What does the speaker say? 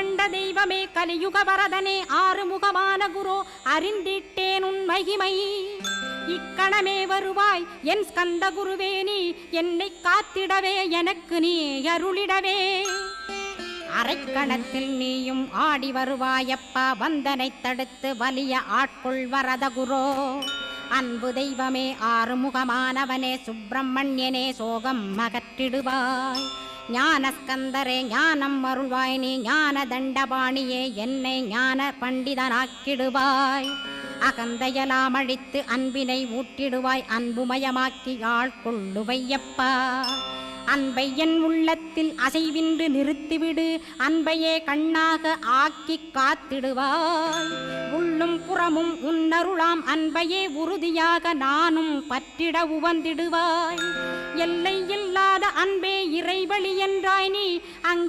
கண்ட தெய்வமே கலியுக வரதனே ஆறுமுகமான குரு அறிந்திட்டேன் உன் மகிமை இக்கணமே வருவாய் என் ஸ்கந்த குருவேணி என்னை காத்திடவே எனக்கு நீ அருளிடவே அரைக்கணத்தில் நீயும் ஆடி வருவாயப்பா வந்தனை தடுத்து வலிய ஆட்கொள் வரத குரோ அன்பு தெய்வமே ஆறுமுகமானவனே சுப்பிரமணியனே சோகம் அகற்றிடுவாய் ஞானஸ்கந்தரே ஞானம் அருள்வாய் நீ ஞான தண்டபாணியே என்னை ஞான பண்டிதனாக்கிடுவாய் அகந்தையலாம் அழித்து அன்பினை ஊட்டிடுவாய் அன்புமயமாக்கி ஆட்கொள்ளுவையப்பா அன்பை என் உள்ளத்தில் அசைவின்று நிறுத்திவிடு அன்பையே கண்ணாக ஆக்கி காத்திடுவாய் உள்ளும் புறமும் உன்னருளாம் அன்பையே உறுதியாக நானும் பற்றிட உவந்திடுவாய் எல்லை இல்லாத அன்பே இறைவழி என்றாய் நீ